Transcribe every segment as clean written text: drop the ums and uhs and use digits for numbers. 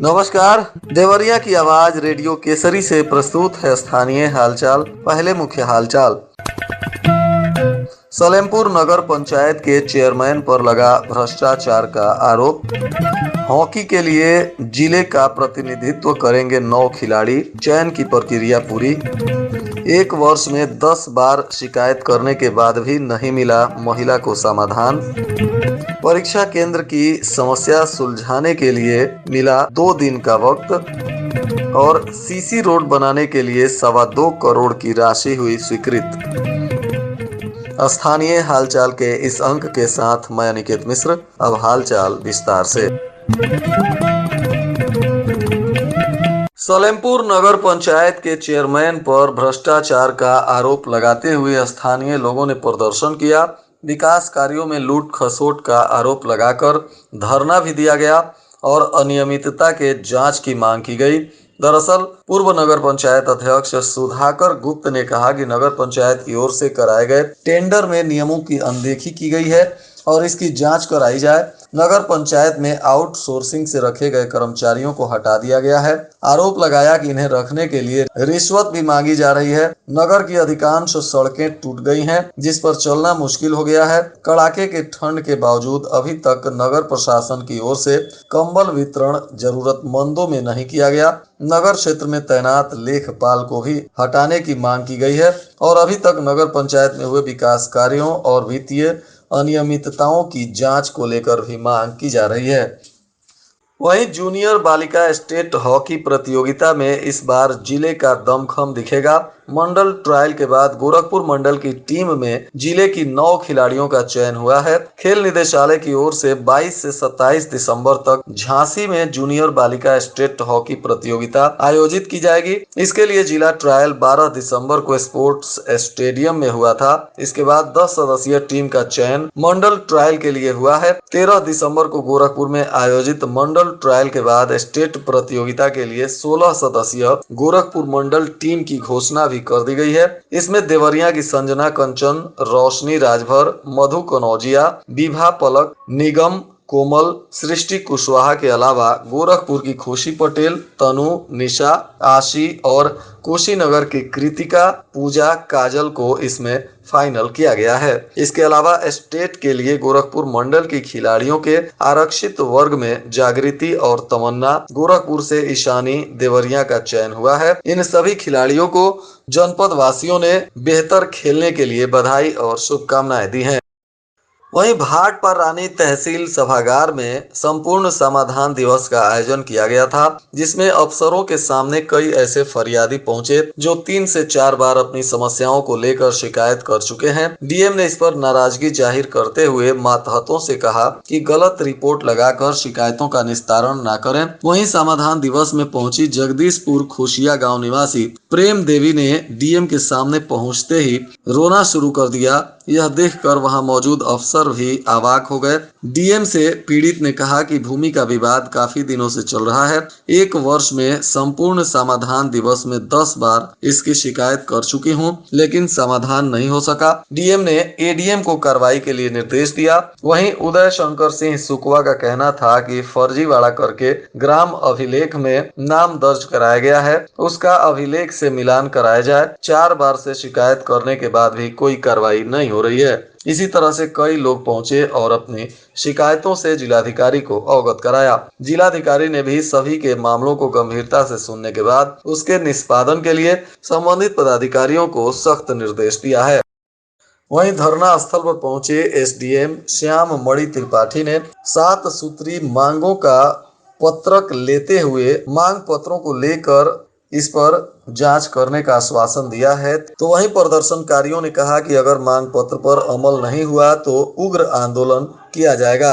नमस्कार। देवरिया की आवाज रेडियो केसरी से प्रस्तुत है स्थानीय हालचाल। पहले मुख्य हालचाल। सलेमपुर नगर पंचायत के चेयरमैन पर लगा भ्रष्टाचार का आरोप। हॉकी के लिए जिले का प्रतिनिधित्व करेंगे 9 खिलाड़ी, चयन की प्रक्रिया पूरी। एक वर्ष में 10 बार शिकायत करने के बाद भी नहीं मिला महिला को समाधान। परीक्षा केंद्र की समस्या सुलझाने के लिए मिला 2 दिन का वक्त। और सीसी रोड बनाने के लिए 2.25 करोड़ की राशि हुई स्वीकृत। स्थानीय हालचाल के इस अंक के साथ मैं अनिकेत मिश्र। अब हालचाल विस्तार से। सलेमपुर नगर पंचायत के चेयरमैन पर भ्रष्टाचार का आरोप लगाते हुए स्थानीय लोगों ने प्रदर्शन किया। विकास कार्यों में लूट खसोट का आरोप लगाकर धरना भी दिया गया और अनियमितता के जांच की मांग की गई। दरअसल पूर्व नगर पंचायत अध्यक्ष सुधाकर गुप्त ने कहा कि नगर पंचायत की ओर से कराए गए टेंडर में नियमों की अनदेखी की गई है और इसकी जांच कराई जाए। नगर पंचायत में आउटसोर्सिंग से रखे गए कर्मचारियों को हटा दिया गया है। आरोप लगाया कि इन्हें रखने के लिए रिश्वत भी मांगी जा रही है। नगर की अधिकांश सड़कें टूट गई हैं, जिस पर चलना मुश्किल हो गया है। कड़ाके के ठंड के बावजूद अभी तक नगर प्रशासन की ओर से कंबल वितरण जरूरतमंदों में नहीं किया गया। नगर क्षेत्र में तैनात लेखपाल को भी हटाने की मांग की गई है और अभी तक नगर पंचायत में हुए विकास कार्यों और वित्तीय अनियमितताओं की जांच को लेकर भी मांग की जा रही है। वहीं जूनियर बालिका स्टेट हॉकी प्रतियोगिता में इस बार जिले का दमखम दिखेगा। मंडल ट्रायल के बाद गोरखपुर मंडल की टीम में जिले की 9 खिलाड़ियों का चयन हुआ है। खेल निदेशालय की ओर से 22 से 27 दिसंबर तक झांसी में जूनियर बालिका स्टेट हॉकी प्रतियोगिता आयोजित की जाएगी। इसके लिए जिला ट्रायल 12 दिसंबर को स्पोर्ट्स स्टेडियम में हुआ था। इसके बाद 10 सदस्यीय टीम का चयन मंडल ट्रायल के लिए हुआ है। 13 दिसंबर को गोरखपुर में आयोजित मंडल ट्रायल के बाद स्टेट प्रतियोगिता के लिए 16 सदस्यीय गोरखपुर मंडल टीम की घोषणा भी कर दी गई है। इसमें देवरिया की संजना कंचन, रोशनी राजभर, मधु कनौजिया, विभा पलक, निगम कोमल, सृष्टि कुशवाहा के अलावा गोरखपुर की खुशी पटेल, तनु, निशा, आशी और कुशीनगर की कृतिका, पूजा, काजल को इसमें फाइनल किया गया है। इसके अलावा स्टेट के लिए गोरखपुर मंडल की खिलाड़ियों के आरक्षित वर्ग में जागृति और तमन्ना, गोरखपुर से ईशानी, देवरिया का चयन हुआ है। इन सभी खिलाड़ियों को जनपद वासियों ने बेहतर खेलने के लिए बधाई और शुभकामनाएं दी हैं। वहीं भाटपारा रानी तहसील सभागार में संपूर्ण समाधान दिवस का आयोजन किया गया था, जिसमें अफसरों के सामने कई ऐसे फरियादी पहुंचे जो 3 से 4 बार अपनी समस्याओं को लेकर शिकायत कर चुके हैं। डीएम ने इस पर नाराजगी जाहिर करते हुए मातहतों से कहा कि गलत रिपोर्ट लगाकर शिकायतों का निस्तारण न करें। वहीं समाधान दिवस में पहुंची जगदीशपुर खुशिया गाँव निवासी प्रेम देवी ने डीएम के सामने पहुँचते ही रोना शुरू कर दिया। यह देखकर वहां मौजूद अफसर भी अवाक हो गए। डीएम से पीड़ित ने कहा कि भूमि का विवाद काफी दिनों से चल रहा है। एक वर्ष में संपूर्ण समाधान दिवस में 10 बार इसकी शिकायत कर चुकी हूं, लेकिन समाधान नहीं हो सका। डीएम ने एडीएम को कार्रवाई के लिए निर्देश दिया। वहीं उदय शंकर सिंह सुकवा का कहना था कि फर्जीवाड़ा करके ग्राम अभिलेख में नाम दर्ज कराया गया है, उसका अभिलेख से मिलान कराया जाए। 4 बार से शिकायत करने के बाद भी कोई कार्रवाई नहीं हो रही है। इसी तरह से कई लोग पहुंचे और अपनी शिकायतों से जिलाधिकारी को अवगत कराया। जिलाधिकारी ने भी सभी के मामलों को गंभीरता से सुनने के बाद उसके निष्पादन के लिए संबंधित पदाधिकारियों को सख्त निर्देश दिया है। वहीं धरना स्थल पर पहुंचे एसडीएम श्याम मणि त्रिपाठी ने 7 सूत्री मांगों का पत्रक लेते हुए मांग पत्रों को लेकर इस पर जांच करने का आश्वासन दिया है। तो वहीं प्रदर्शनकारियों ने कहा कि अगर मांग पत्र पर अमल नहीं हुआ तो उग्र आंदोलन किया जाएगा।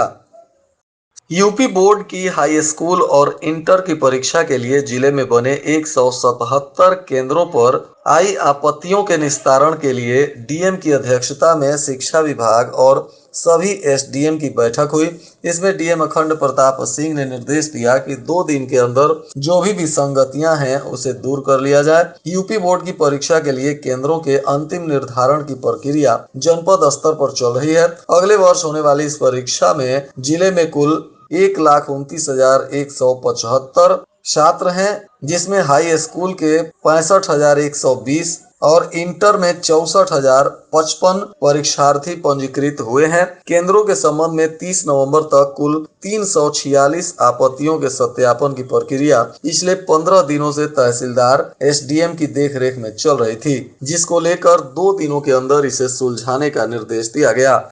यूपी बोर्ड की हाई स्कूल और इंटर की परीक्षा के लिए जिले में बने 177 केंद्रों पर आई आपत्तियों के निस्तारण के लिए डीएम की अध्यक्षता में शिक्षा विभाग और सभी एसडीएम की बैठक हुई। इसमें डीएम अखंड प्रताप सिंह ने निर्देश दिया कि 2 दिन के अंदर जो भी विसंगतियां हैं उसे दूर कर लिया जाए। यूपी बोर्ड की परीक्षा के लिए केंद्रों के अंतिम निर्धारण की प्रक्रिया जनपद स्तर पर चल रही है। अगले वर्ष होने वाली इस परीक्षा में जिले में कुल 1,29,175 छात्र हैं, जिसमें हाई स्कूल के 65,120 और इंटर में 64,055 परीक्षार्थी पंजीकृत हुए हैं। केंद्रों के संबंध में 30 नवंबर तक कुल 346 आपत्तियों के सत्यापन की प्रक्रिया पिछले 15 दिनों से तहसीलदार एसडीएम की देखरेख में चल रही थी, जिसको लेकर 2 दिनों के अंदर इसे सुलझाने का निर्देश दिया गया।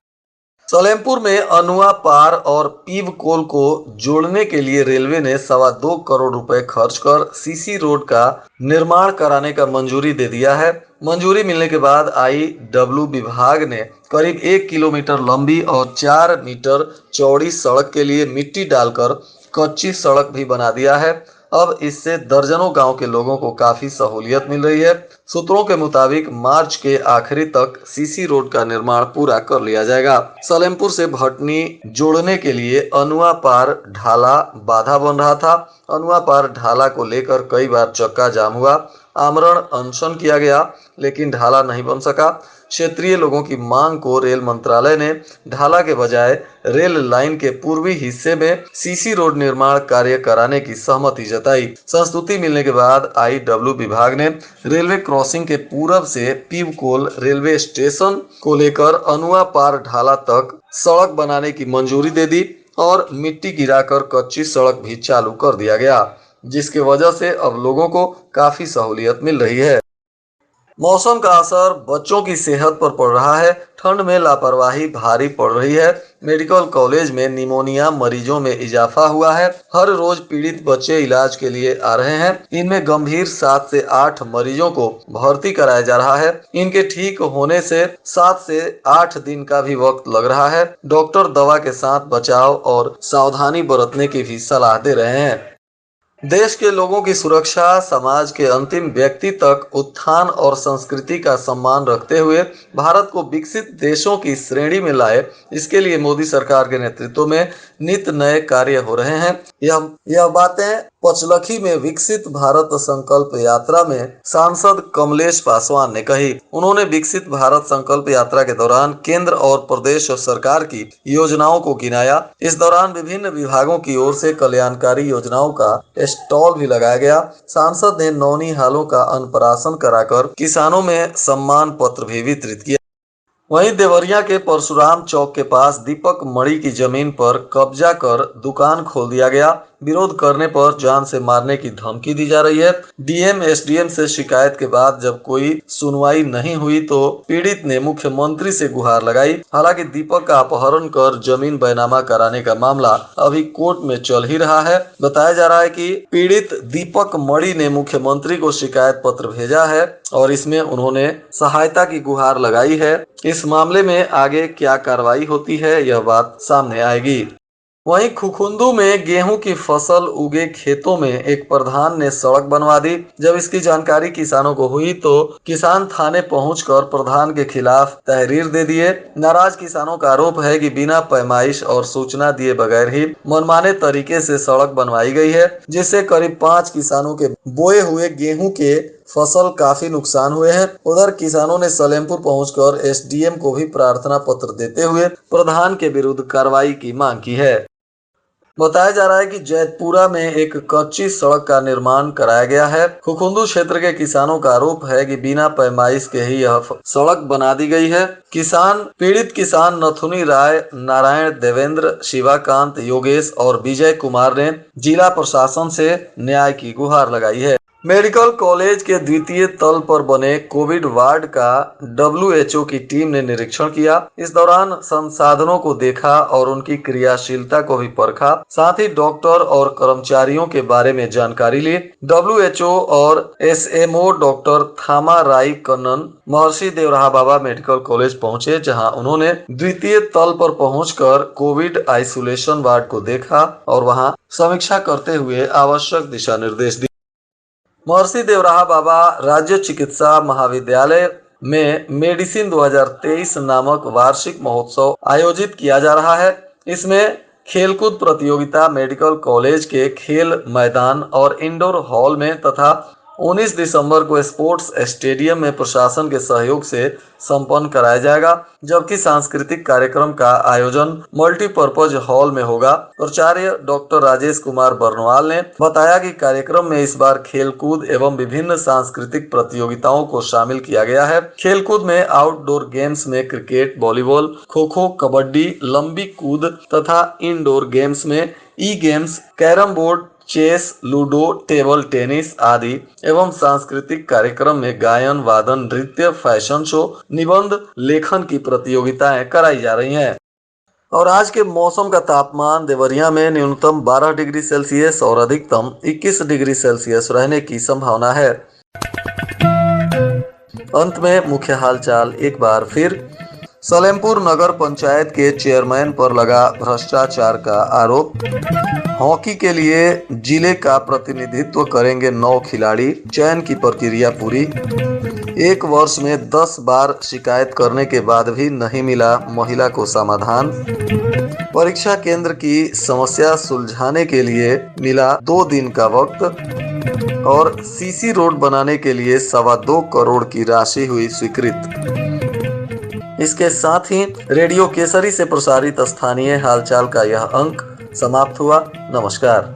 सलेमपुर में अनुआ पार और पीवकोल को जोड़ने के लिए रेलवे ने 2.25 करोड़ रुपए खर्च कर सीसी रोड का निर्माण कराने का मंजूरी दे दिया है। मंजूरी मिलने के बाद आईडब्ल्यू विभाग ने करीब 1 किलोमीटर लंबी और 4 मीटर चौड़ी सड़क के लिए मिट्टी डालकर कच्ची सड़क भी बना दिया है। अब इससे दर्जनों गांव के लोगों को काफी सहूलियत मिल रही है। सूत्रों के मुताबिक मार्च के आखिरी तक सीसी रोड का निर्माण पूरा कर लिया जाएगा। सलेमपुर से भटनी जोड़ने के लिए अनुआ पार ढाला बाधा बन रहा था। अनुआ पार ढाला को लेकर कई बार चक्का जाम हुआ, आमरण अनशन किया गया, लेकिन ढाला नहीं बन सका। क्षेत्रीय लोगों की मांग को रेल मंत्रालय ने ढाला के बजाय रेल लाइन के पूर्वी हिस्से में सीसी रोड निर्माण कार्य कराने की सहमति जताई। संस्तुति मिलने के बाद आईडब्ल्यू विभाग ने रेलवे क्रॉसिंग के पूरब से पीवकोल रेलवे स्टेशन को लेकर अनुआ पार ढाला तक सड़क बनाने की मंजूरी दे दी और मिट्टी गिराकर कच्ची सड़क भी चालू कर दिया गया, जिसके वजह से अब लोगों को काफी सहूलियत मिल रही है। मौसम का असर बच्चों की सेहत पर पड़ रहा है। ठंड में लापरवाही भारी पड़ रही है। मेडिकल कॉलेज में निमोनिया मरीजों में इजाफा हुआ है। हर रोज पीड़ित बच्चे इलाज के लिए आ रहे हैं। इनमें गंभीर 7 से 8 मरीजों को भर्ती कराया जा रहा है। इनके ठीक होने से 7 से 8 दिन का भी वक्त लग रहा है। डॉक्टर दवा के साथ बचाव और सावधानी बरतने की भी सलाह दे रहे हैं। देश के लोगों की सुरक्षा, समाज के अंतिम व्यक्ति तक उत्थान और संस्कृति का सम्मान रखते हुए भारत को विकसित देशों की श्रेणी में लाए, इसके लिए मोदी सरकार के नेतृत्व में नित नए कार्य हो रहे हैं। यह बातें पचलखी में विकसित भारत संकल्प यात्रा में सांसद कमलेश पासवान ने कही। उन्होंने विकसित भारत संकल्प यात्रा के दौरान केंद्र और प्रदेश सरकार की योजनाओं को गिनाया। इस दौरान विभिन्न विभागों की ओर से कल्याणकारी योजनाओं का स्टॉल भी लगाया गया। सांसद ने नौनिहालों का अन्नप्राशन कराकर किसानों में सम्मान पत्र भी वितरित किया। वहीं देवरिया के परशुराम चौक के पास दीपक मणि की जमीन पर कब्जा कर दुकान खोल दिया गया। विरोध करने पर जान से मारने की धमकी दी जा रही है। डीएम एसडीएम से शिकायत के बाद जब कोई सुनवाई नहीं हुई तो पीड़ित ने मुख्यमंत्री से गुहार लगाई। हालांकि दीपक का अपहरण कर जमीन बैनामा कराने का मामला अभी कोर्ट में चल ही रहा है। बताया जा रहा है कि पीड़ित दीपक मणि ने मुख्यमंत्री को शिकायत पत्र भेजा है और इसमें उन्होंने सहायता की गुहार लगाई है। इस मामले में आगे क्या कार्रवाई होती है, यह बात सामने आएगी। वहीं खुखुंदू में गेहूं की फसल उगे खेतों में एक प्रधान ने सड़क बनवा दी। जब इसकी जानकारी किसानों को हुई तो किसान थाने पहुंचकर प्रधान के खिलाफ तहरीर दे दिए। नाराज किसानों का आरोप है कि बिना पैमाइश और सूचना दिए बगैर ही मनमाने तरीके से सड़क बनवाई गई है, जिससे करीब 5 किसानों के बोए हुए गेहूं के फसल काफी नुकसान हुए हैं। उधर किसानों ने सलेमपुर पहुंचकर एसडीएम को भी प्रार्थना पत्र देते हुए प्रधान के विरुद्ध कार्रवाई की मांग की है। बताया जा रहा है कि जैतपुरा में एक कच्ची सड़क का निर्माण कराया गया है। खुखुंदू क्षेत्र के किसानों का आरोप है कि बिना पैमाइश के ही यह सड़क बना दी गई है। पीड़ित किसान नथुनी राय, नारायण, देवेंद्र, शिवाकांत, योगेश और विजय कुमार ने जिला प्रशासन से न्याय की गुहार लगाई है। मेडिकल कॉलेज के द्वितीय तल पर बने कोविड वार्ड का डब्ल्यूएचओ की टीम ने निरीक्षण किया। इस दौरान संसाधनों को देखा और उनकी क्रियाशीलता को भी परखा। साथ ही डॉक्टर और कर्मचारियों के बारे में जानकारी ली। डब्ल्यूएचओ और एसएमओ डॉक्टर थामा राई कन्नन महर्षि देवराहा बाबा मेडिकल कॉलेज पहुंचे, जहां उन्होंने द्वितीय तल पर पहुंचकर कोविड आइसोलेशन वार्ड को देखा और वहां समीक्षा करते हुए आवश्यक दिशा निर्देश दिए। महर्षि देवराहा बाबा राज्य चिकित्सा महाविद्यालय में मेडिसिन 2023 नामक वार्षिक महोत्सव आयोजित किया जा रहा है। इसमें खेलकूद प्रतियोगिता मेडिकल कॉलेज के खेल मैदान और इंडोर हॉल में तथा 19 दिसंबर को स्पोर्ट्स स्टेडियम में प्रशासन के सहयोग से संपन्न कराया जाएगा, जबकि सांस्कृतिक कार्यक्रम का आयोजन मल्टीपर्पज हॉल में होगा। प्राचार्य डॉक्टर राजेश कुमार बर्नवाल ने बताया कि कार्यक्रम में इस बार खेलकूद एवं विभिन्न सांस्कृतिक प्रतियोगिताओं को शामिल किया गया है। खेलकूद में आउटडोर गेम्स में क्रिकेट, वॉलीबॉल, खो खो, कबड्डी, लंबी कूद तथा इंडोर गेम्स में e games, carrom board, chess, ludo, table tennis आदि एवं सांस्कृतिक कार्यक्रम में गायन, वादन, नृत्य, फैशन शो, निबंध लेखन की प्रतियोगिताएं कराई जा रही हैं। और आज के मौसम का तापमान देवरिया में न्यूनतम 12 डिग्री सेल्सियस और अधिकतम 21 डिग्री सेल्सियस रहने की संभावना है। अंत में मुख्य हालचाल एक बार फिर। सलेमपुर नगर पंचायत के चेयरमैन पर लगा भ्रष्टाचार का आरोप। हॉकी के लिए जिले का प्रतिनिधित्व करेंगे 9 खिलाड़ी, चयन की प्रक्रिया पूरी। 1 वर्ष में 10 बार शिकायत करने के बाद भी नहीं मिला महिला को समाधान। परीक्षा केंद्र की समस्या सुलझाने के लिए मिला 2 दिन का वक्त। और सीसी रोड बनाने के लिए 2.25 करोड़ की राशि हुई स्वीकृत। इसके साथ ही रेडियो केसरी से प्रसारित स्थानीय हालचाल का यह अंक समाप्त हुआ। नमस्कार।